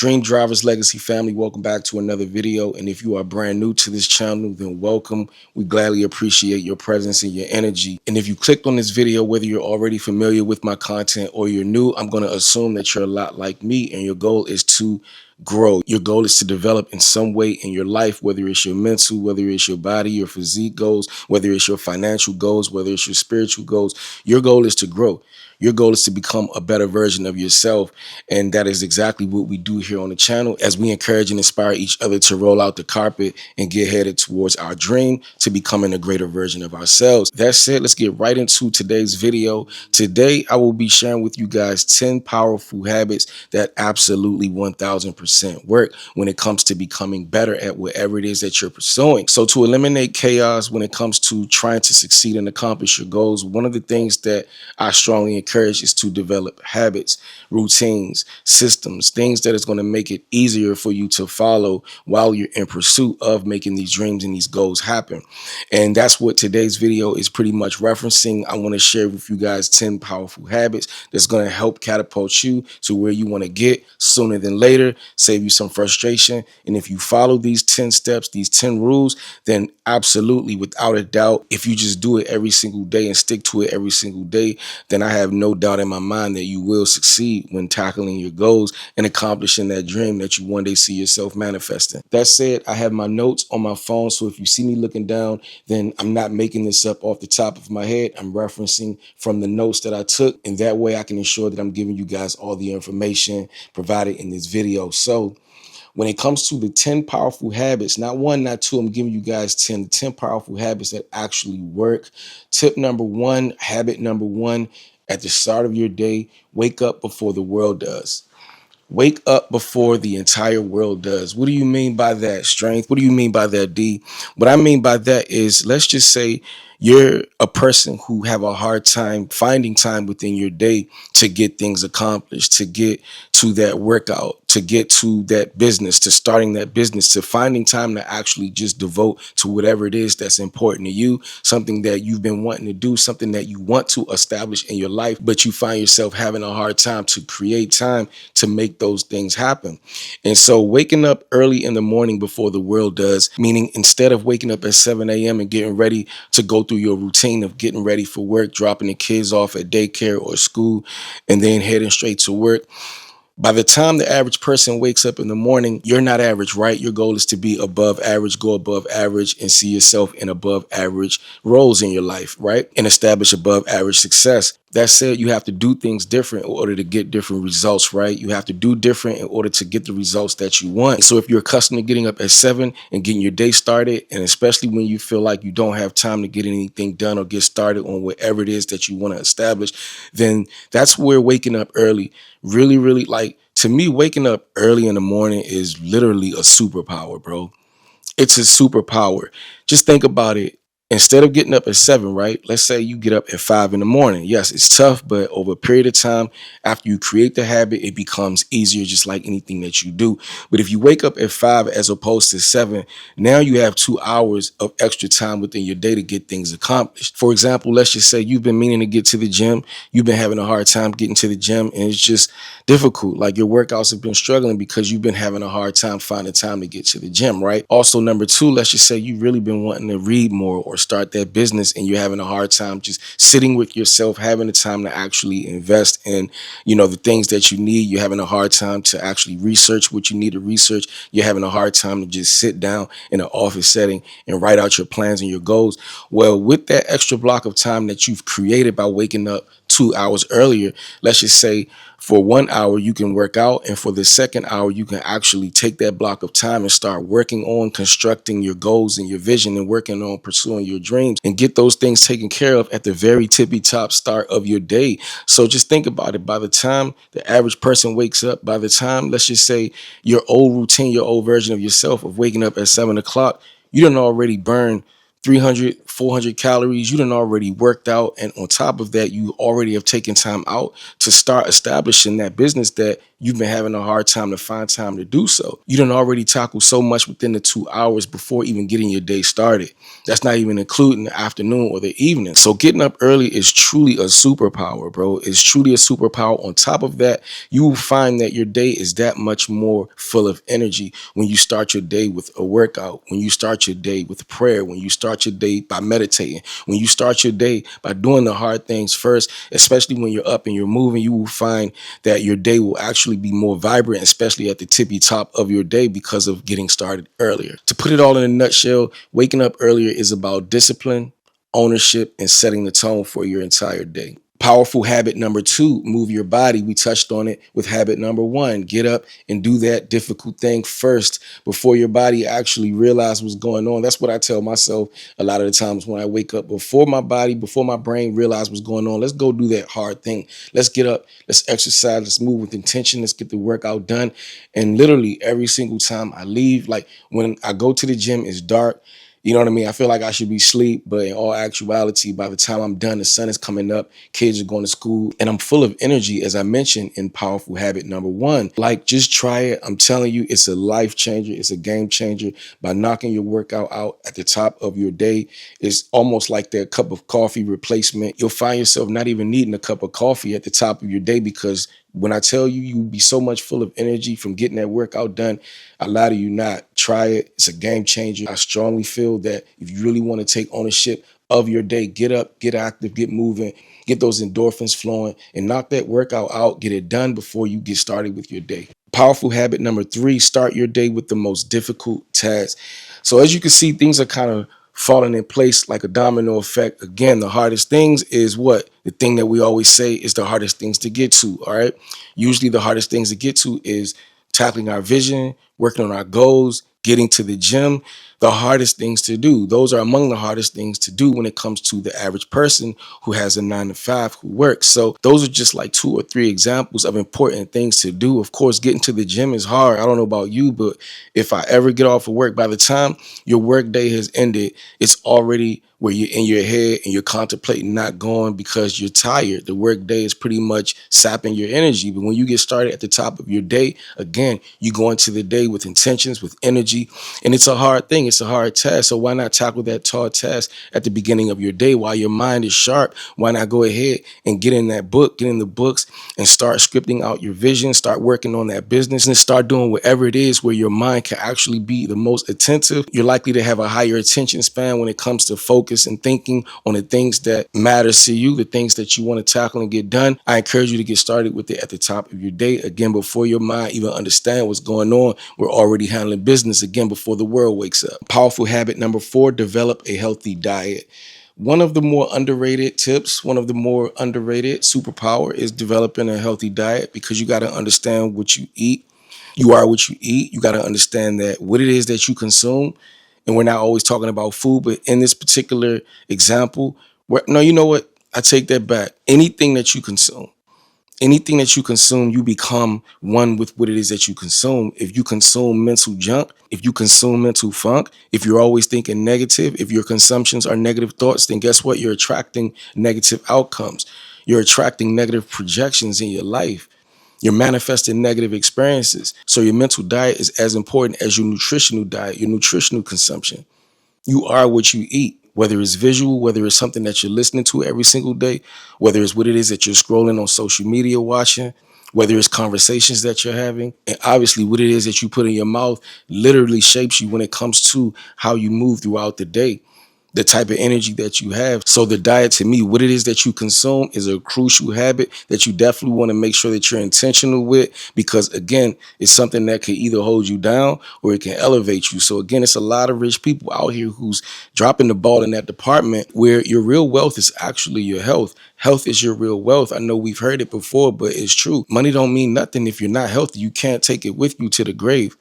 Dream Drivers Legacy family, welcome back to another video. And if you are brand new to this channel, then welcome. We gladly appreciate your presence and your energy. And if you clicked on this video, whether you're already familiar with my content or you're new, I'm going to assume that you're a lot like me and your goal is to grow. Your goal is to develop in some way in your life, whether it's your mental, whether it's your body, your physique goals, whether it's your financial goals, whether it's your spiritual goals. Your goal is to grow. Your goal is to become a better version of yourself. And that is exactly what we do here on the channel as we encourage and inspire each other to roll out the carpet and get headed towards our dream to becoming a greater version of ourselves. That said, let's get right into today's video. Today, I will be sharing with you guys 10 powerful habits that absolutely 1000% work when it comes to becoming better at whatever it is that you're pursuing. So to eliminate chaos when it comes to trying to succeed and accomplish your goals, one of the things that I strongly encourage is to develop habits, routines, systems, things that is going to make it easier for you to follow while you're in pursuit of making these dreams and these goals happen. And that's what today's video is pretty much referencing. I want to share with you guys 10 powerful habits that's going to help catapult you to where you want to get sooner than later, save you some frustration. And if you follow these 10 steps, these 10 rules, then absolutely, without a doubt, if you just do it every single day and stick to it every single day, then I have no doubt in my mind that you will succeed when tackling your goals and accomplishing that dream that you one day see yourself manifesting. That said, I have my notes on my phone, so if you see me looking down, then I'm not making this up off the top of my head. I'm referencing from the notes that I took, and that way I can ensure that I'm giving you guys all the information provided in this video. So when it comes to the 10 powerful habits, not one, not two, I'm giving you guys 10 powerful habits that actually work. Tip number one, habit number one, at the start of your day, wake up before the world does. Wake up before the entire world does. What do you mean by that, Strength? What do you mean by that, D? What I mean by that is, let's just say you're a person who have a hard time finding time within your day to get things accomplished, to get to that workout, to get to that business, to starting that business, to finding time to actually just devote to whatever it is that's important to you, something that you've been wanting to do, something that you want to establish in your life, but you find yourself having a hard time to create time to make those things happen. And so waking up early in the morning before the world does, meaning instead of waking up at 7 a.m. and getting ready to go through your routine of getting ready for work, dropping the kids off at daycare or school, and then heading straight to work, by the time the average person wakes up in the morning, you're not average, right? Your goal is to be above average, go above average, and see yourself in above average roles in your life, right? And establish above average success. That said, you have to do things different in order to get different results, right? You have to do different in order to get the results that you want. So if you're accustomed to getting up at 7 and getting your day started, and especially when you feel like you don't have time to get anything done or get started on whatever it is that you want to establish, then that's where waking up early really, like, to me, waking up early in the morning is literally a superpower, bro. It's a superpower. Just think about it. Instead of getting up at 7, right? Let's say you get up at 5 in the morning. Yes, it's tough, but over a period of time, after you create the habit, it becomes easier, just like anything that you do. But if you wake up at 5 as opposed to 7, now you have 2 hours of extra time within your day to get things accomplished. For example, let's just say you've been meaning to get to the gym. You've been having a hard time getting to the gym, and it's just difficult. Like, your workouts have been struggling because you've been having a hard time finding time to get to the gym, right? Also, number two, let's just say you've really been wanting to read more or start that business, and you're having a hard time just sitting with yourself, having the time to actually invest in, the things that you need. You're having a hard time to actually research what you need to research. You're having a hard time to just sit down in an office setting and write out your plans and your goals. Well, with that extra block of time that you've created by waking up 2 hours earlier, let's just say for 1 hour you can work out, and for the second hour you can actually take that block of time and start working on constructing your goals and your vision and working on pursuing your dreams and get those things taken care of at the very tippy top start of your day. So just think about it. By the time the average person wakes up, by the time, let's just say, your old routine, your old version of yourself of waking up at 7 o'clock, you done already burned 300, 400 calories, you done already worked out. And on top of that, you already have taken time out to start establishing that business that you've been having a hard time to find time to do so. You done already tackled so much within the 2 hours before even getting your day started. That's not even including the afternoon or the evening. So getting up early is truly a superpower, bro. It's truly a superpower. On top of that, you will find that your day is that much more full of energy when you start your day with a workout, when you start your day with prayer, when you start your day by meditating, when you start your day by doing the hard things first, especially when you're up and you're moving. You will find that your day will actually be more vibrant, especially at the tippy top of your day because of getting started earlier. To put it all in a nutshell, waking up earlier is about discipline, ownership, and setting the tone for your entire day. Powerful habit number 2, move your body. We touched on it with habit number 1. Get up and do that difficult thing first before your body actually realizes what's going on. That's what I tell myself a lot of the times when I wake up. Before my body, before my brain realizes what's going on, let's go do that hard thing. Let's get up, let's exercise, let's move with intention, let's get the workout done. And literally every single time I leave, like when I go to the gym, it's dark. You know what I mean? I feel like I should be asleep, but in all actuality, by the time I'm done, the sun is coming up, kids are going to school, and I'm full of energy, as I mentioned in powerful habit number 1. Like, just try it. I'm telling you, it's a life changer. It's a game changer. By knocking your workout out at the top of your day, it's almost like that cup of coffee replacement. You'll find yourself not even needing a cup of coffee at the top of your day, because when I tell you, you'll be so much full of energy from getting that workout done, I lie to you not. Try it. It's a game changer. I strongly feel that if you really want to take ownership of your day, get up, get active, get moving, get those endorphins flowing, and knock that workout out. Get it done before you get started with your day. Powerful habit number 3, start your day with the most difficult task. So as you can see, things are kind of falling in place like a domino effect. Again, the hardest things is what? The thing that we always say is the hardest things to get to, all right? Usually the hardest things to get to is tackling our vision, working on our goals, getting to the gym. The hardest things to do. Those are among the hardest things to do when it comes to the average person who has a 9 to 5 who works. So those are just like 2 or 3 examples of important things to do. Of course, getting to the gym is hard. I don't know about you, but if I ever get off of work, by the time your work day has ended, it's already where you're in your head and you're contemplating not going because you're tired. The work day is pretty much sapping your energy. But when you get started at the top of your day, again, you go into the day with intentions, with energy, and it's a hard thing. It's a hard task. So why not tackle that hard task at the beginning of your day while your mind is sharp? Why not go ahead and get in that book, get in the books, and start scripting out your vision, start working on that business, and start doing whatever it is where your mind can actually be the most attentive. You're likely to have a higher attention span when it comes to focus and thinking on the things that matters to you, the things that you want to tackle and get done. I encourage you to get started with it at the top of your day. Again, before your mind even understands what's going on, we're already handling business again before the world wakes up. Powerful habit number 4, develop a healthy diet. One of the more underrated tips, one of the more underrated superpower is developing a healthy diet, because you got to understand what you eat. You are what you eat. You got to understand that what it is that you consume. And we're not always talking about food, but in this particular example, no, you know what? I take that back. Anything that you consume, you become one with what it is that you consume. If you consume mental junk, if you consume mental funk, if you're always thinking negative, if your consumptions are negative thoughts, then guess what? You're attracting negative outcomes. You're attracting negative projections in your life. You're manifesting negative experiences. So your mental diet is as important as your nutritional diet, your nutritional consumption. You are what you eat, whether it's visual, whether it's something that you're listening to every single day, whether it's what it is that you're scrolling on social media watching, whether it's conversations that you're having, and obviously what it is that you put in your mouth literally shapes you when it comes to how you move throughout the day, the type of energy that you have. So the diet, to me, what it is that you consume is a crucial habit that you definitely want to make sure that you're intentional with, because again, it's something that can either hold you down or it can elevate you. So again, it's a lot of rich people out here who's dropping the ball in that department, where your real wealth is actually your health. Health is your real wealth. I know we've heard it before, but it's true. Money don't mean nothing if you're not healthy. You can't take it with you to the grave.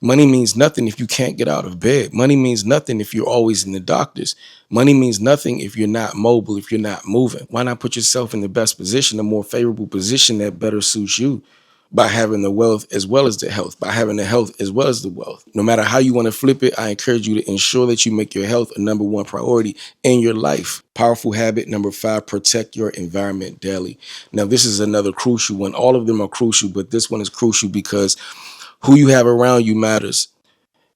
Money means nothing if you can't get out of bed. Money means nothing if you're always in the doctors. Money means nothing if you're not mobile, if you're not moving. Why not put yourself in the best position, a more favorable position that better suits you? by having the wealth as well as the health, by having the health as well as the wealth. No matter how you want to flip it, I encourage you to ensure that you make your health a number one priority in your life. Powerful habit number 5, protect your environment daily. Now, this is another crucial one. All of them are crucial, but this one is crucial because who you have around you matters.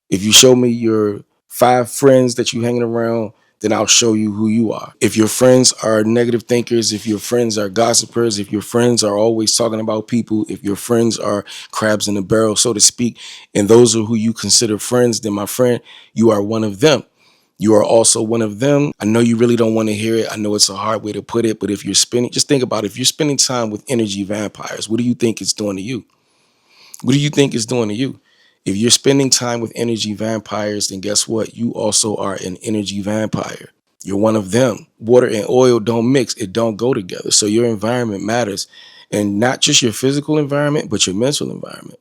If you show me your 5 friends that you hanging around, then I'll show you who you are. If your friends are negative thinkers, if your friends are gossipers, if your friends are always talking about people, if your friends are crabs in the barrel, so to speak, and those are who you consider friends, then my friend, you are one of them. You are also one of them. I know you really don't want to hear it. I know it's a hard way to put it, but if you're spending, just think about it. If you're spending time with energy vampires, what do you think it's doing to you? What do you think it's doing to you? If you're spending time with energy vampires, then guess what? You also are an energy vampire. You're one of them. Water and oil don't mix. It don't go together. So your environment matters. And not just your physical environment, but your mental environment.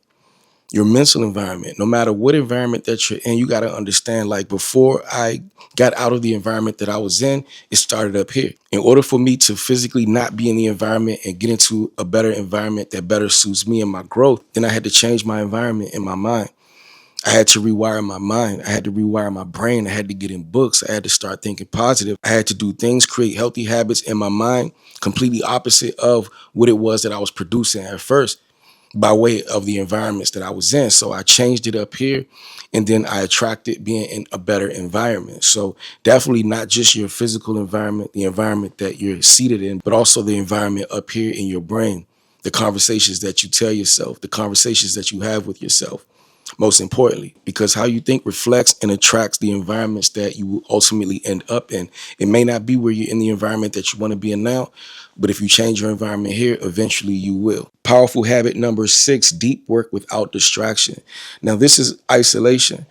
Your mental environment, no matter what environment that you're in, you got to understand, like, before I got out of the environment that I was in, it started up here. In order for me to physically not be in the environment and get into a better environment that better suits me and my growth, then I had to change my environment and my mind. I had to rewire my mind. I had to rewire my brain. I had to get in books. I had to start thinking positive. I had to do things, create healthy habits in my mind, completely opposite of what it was that I was producing at first, by way of the environments that I was in. So I changed it up here, and then I attracted being in a better environment. So definitely not just your physical environment, the environment that you're seated in, but also the environment up here in your brain, the conversations that you tell yourself, the conversations that you have with yourself. Most importantly, because how you think reflects and attracts the environments that you will ultimately end up in. It may not be where you're in the environment that you want to be in now, but if you change your environment here, eventually you will. Powerful habit number 6, deep work without distraction. Now, this is isolation.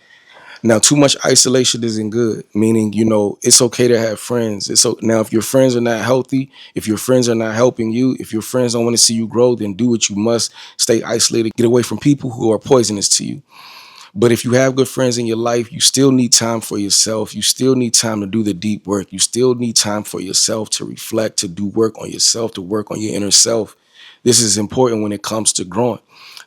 Now, too much isolation isn't good, meaning, it's okay to have friends. Now, if your friends are not healthy, if your friends are not helping you, if your friends don't want to see you grow, then do what you must. Stay isolated. Get away from people who are poisonous to you. But if you have good friends in your life, you still need time for yourself. You still need time to do the deep work. You still need time for yourself to reflect, to do work on yourself, to work on your inner self. This is important when it comes to growing.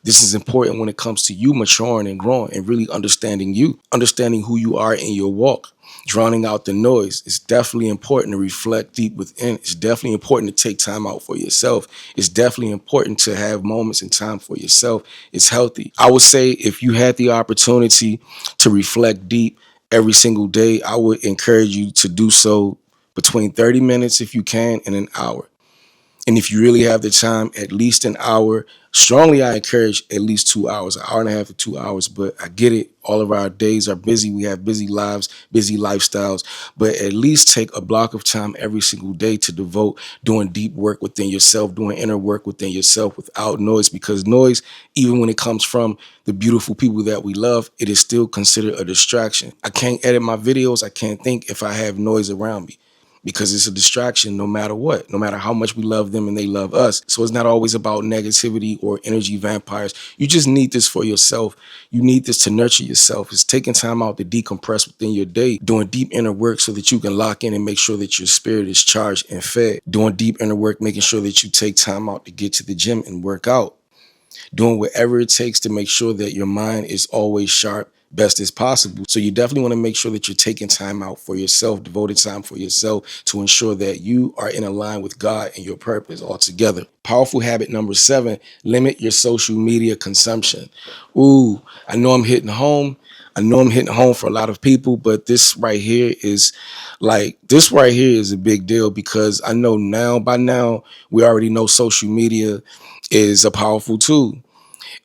This is important when it comes to you maturing and growing and really understanding you, understanding who you are in your walk, drowning out the noise. It's definitely important to reflect deep within. It's definitely important to take time out for yourself. It's definitely important to have moments and time for yourself. It's healthy. I would say if you had the opportunity to reflect deep every single day, I would encourage you to do so between 30 minutes if you can and an hour. And if you really have the time, at least an hour. Strongly, I encourage at least 2 hours, an hour and a half to 2 hours. But I get it. All of our days are busy. We have busy lives, busy lifestyles. But at least take a block of time every single day to devote doing deep work within yourself, doing inner work within yourself without noise. Because noise, even when it comes from the beautiful people that we love, it is still considered a distraction. I can't edit my videos. I can't think if I have noise around me, because it's a distraction no matter what, no matter how much we love them and they love us. So it's not always about negativity or energy vampires. You just need this for yourself. You need this to nurture yourself. It's taking time out to decompress within your day, doing deep inner work so that you can lock in and make sure that your spirit is charged and fed. Doing deep inner work, making sure that you take time out to get to the gym and work out. Doing whatever it takes to make sure that your mind is always sharp, best as possible. So you definitely want to make sure that you're taking time out for yourself, devoted time for yourself, to ensure that you are in line with God and your purpose altogether. Powerful habit number 7, limit your social media consumption. Ooh, I know I'm hitting home. I know I'm hitting home for a lot of people, but this right here is a big deal, because I know by now, we already know social media is a powerful tool.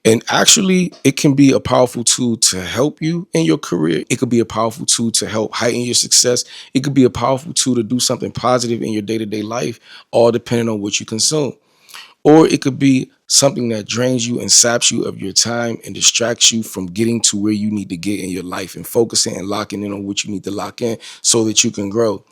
And actually, it can be a powerful tool to help you in your career. It could be a powerful tool to help heighten your success. It could be a powerful tool to do something positive in your day-to-day life, all depending on what you consume. Or it could be something that drains you and saps you of your time and distracts you from getting to where you need to get in your life and focusing and locking in on what you need to lock in so that you can grow.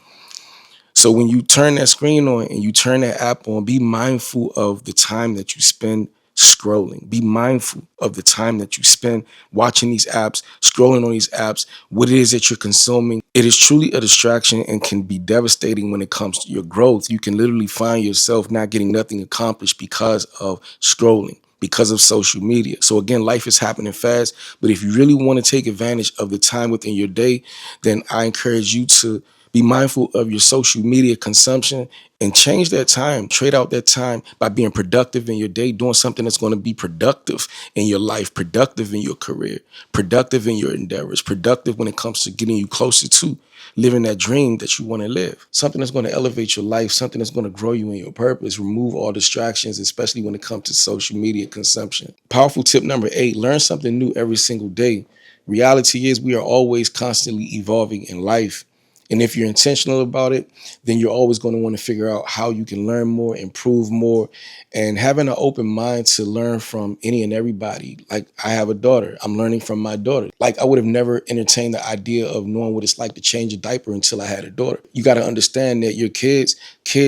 So when you turn that screen on and you turn that app on, be mindful of the time that you spend scrolling. Be mindful of the time that you spend watching these apps, scrolling on these apps, what it is that you're consuming. It is truly a distraction and can be devastating when it comes to your growth. You can literally find yourself not getting nothing accomplished because of scrolling, because of social media. So again, life is happening fast, but if you really want to take advantage of the time within your day, then I encourage you to be mindful of your social media consumption and change that time. Trade out that time by being productive in your day, doing something that's going to be productive in your life, productive in your career, productive in your endeavors, productive when it comes to getting you closer to living that dream that you want to live. Something that's going to elevate your life, something that's going to grow you in your purpose, remove all distractions, especially when it comes to social media consumption. Powerful tip number 8, learn something new every single day. Reality is we are always constantly evolving in life. And if you're intentional about it, then you're always going to want to figure out how you can learn more, improve more, and having an open mind to learn from any and everybody. Like, I have a daughter. I'm learning from my daughter. Like, I would have never entertained the idea of knowing what it's like to change a diaper until I had a daughter. You got to understand that your kids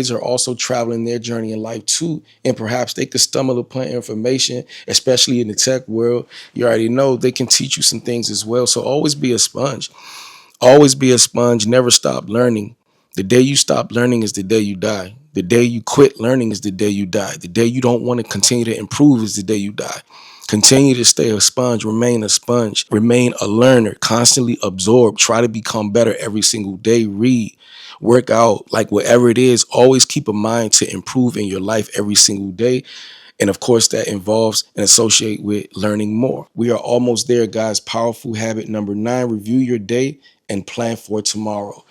are also traveling their journey in life too. And perhaps they could stumble upon information, especially in the tech world. You already know they can teach you some things as well. So always be a sponge. Always be a sponge, never stop learning. The day you stop learning is the day you die. The day you quit learning is the day you die. The day you don't want to continue to improve is the day you die. Continue to stay a sponge, remain a learner, constantly absorb, try to become better every single day, read, work out, like whatever it is, always keep a mind to improve in your life every single day. And of course, that involves and associate with learning more. We are almost there, guys. Powerful habit number 9, review your day and plan for tomorrow.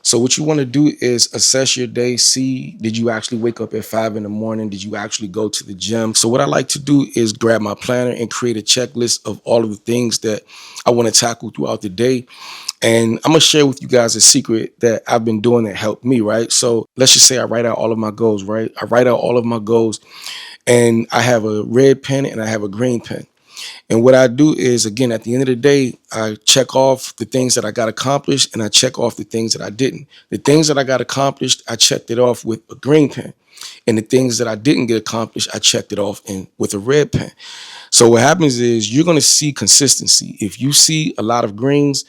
So what you want to do is assess your day, see, did you actually wake up at 5 in the morning? Did you actually go to the gym? So what I like to do is grab my planner and create a checklist of all of the things that I want to tackle throughout the day. And I'm going to share with you guys a secret that I've been doing that helped me, right? So let's just say I write out all of my goals, right? I write out all of my goals and I have a red pen and I have a green pen. And what I do is, again, at the end of the day, I check off the things that I got accomplished and I check off the things that I didn't. The things that I got accomplished, I checked it off with a green pen. And the things that I didn't get accomplished, I checked it off with a red pen. So what happens is you're going to see consistency. If you see a lot of greens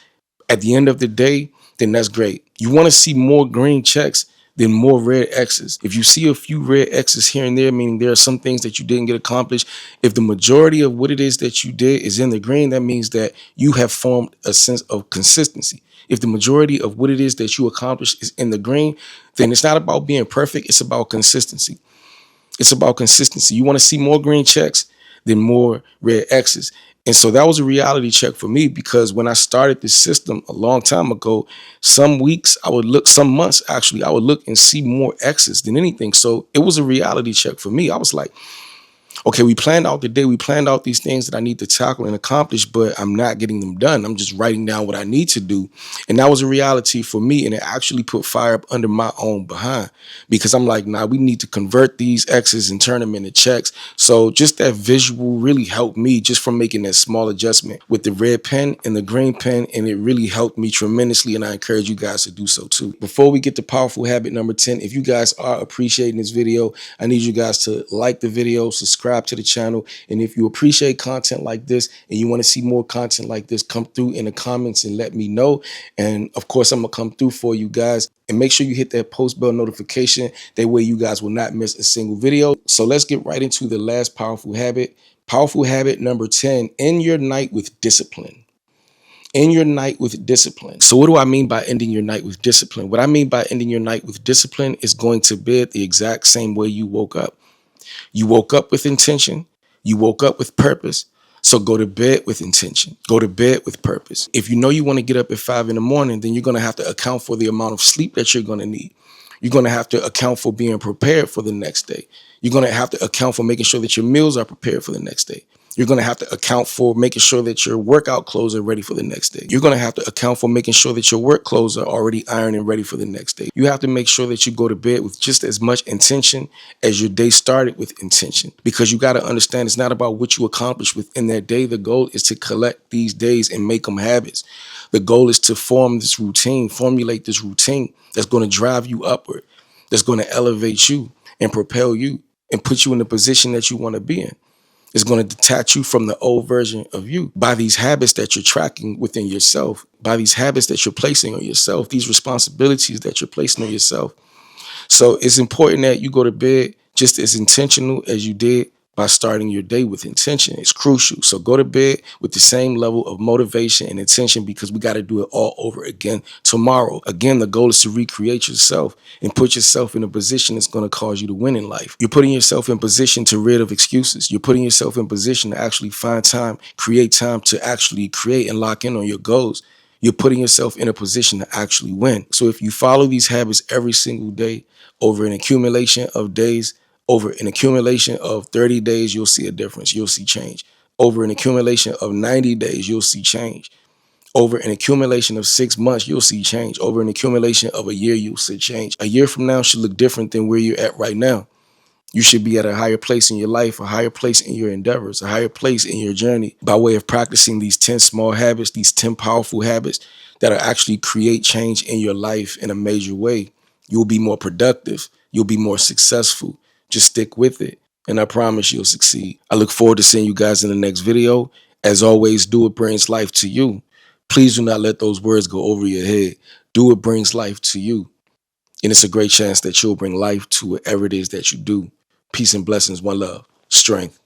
at the end of the day, then that's great. You want to see more green checks than more red X's. If you see a few red X's here and there, meaning there are some things that you didn't get accomplished, if the majority of what it is that you did is in the green, that means that you have formed a sense of consistency. If the majority of what it is that you accomplished is in the green, then it's not about being perfect, it's about consistency. It's about consistency. You want to see more green checks than more red X's. And so that was a reality check for me, because when I started this system a long time ago, some weeks I would look, some months actually, I would look and see more X's than anything. So it was a reality check for me. I was like, okay, we planned out the day, we planned out these things that I need to tackle and accomplish, but I'm not getting them done. I'm just writing down what I need to do. And that was a reality for me. And it actually put fire up under my own behind, because I'm like, nah, we need to convert these X's and turn them into checks. So just that visual really helped me just from making that small adjustment with the red pen and the green pen. And it really helped me tremendously. And I encourage you guys to do so too. Before we get to powerful habit number 10, if you guys are appreciating this video, I need you guys to like the video, subscribe to the channel. And if you appreciate content like this and you want to see more content like this, come through in the comments and let me know. And of course, I'm going to come through for you guys. And make sure you hit that post bell notification. That way you guys will not miss a single video. So let's get right into the last powerful habit. Powerful habit number 10, end your night with discipline. End your night with discipline. So what do I mean by ending your night with discipline? What I mean by ending your night with discipline is going to bed the exact same way you woke up. You woke up with intention. You woke up with purpose. So go to bed with intention. Go to bed with purpose. If you know you want to get up at 5 in the morning, then you're going to have to account for the amount of sleep that you're going to need. You're going to have to account for being prepared for the next day. You're going to have to account for making sure that your meals are prepared for the next day. You're going to have to account for making sure that your workout clothes are ready for the next day. You're going to have to account for making sure that your work clothes are already ironed and ready for the next day. You have to make sure that you go to bed with just as much intention as your day started with intention, because you got to understand it's not about what you accomplish within that day. The goal is to collect these days and make them habits. The goal is to formulate this routine that's going to drive you upward, that's going to elevate you and propel you and put you in the position that you want to be in. It's going to detach you from the old version of you by these habits that you're tracking within yourself, by these habits that you're placing on yourself, these responsibilities that you're placing on yourself. So it's important that you go to bed just as intentional as you did by starting your day with intention. It's crucial. So go to bed with the same level of motivation and intention, because we got to do it all over again tomorrow. Again, the goal is to recreate yourself and put yourself in a position that's going to cause you to win in life. You're putting yourself in position to rid of excuses. You're putting yourself in position to actually find time, create time to actually create and lock in on your goals. You're putting yourself in a position to actually win. So if you follow these habits every single day over an accumulation of days, over an accumulation of 30 days, you'll see a difference. You'll see change. Over an accumulation of 90 days, you'll see change. Over an accumulation of 6 months, you'll see change. Over an accumulation of a year, you'll see change. A year from now should look different than where you're at right now. You should be at a higher place in your life, a higher place in your endeavors, a higher place in your journey by way of practicing these 10 small habits, these 10 powerful habits that will actually create change in your life in a major way. You'll be more productive. You'll be more successful. Just stick with it, and I promise you'll succeed. I look forward to seeing you guys in the next video. As always, do what brings life to you. Please do not let those words go over your head. Do what brings life to you. And it's a great chance that you'll bring life to whatever it is that you do. Peace and blessings, one love, strength.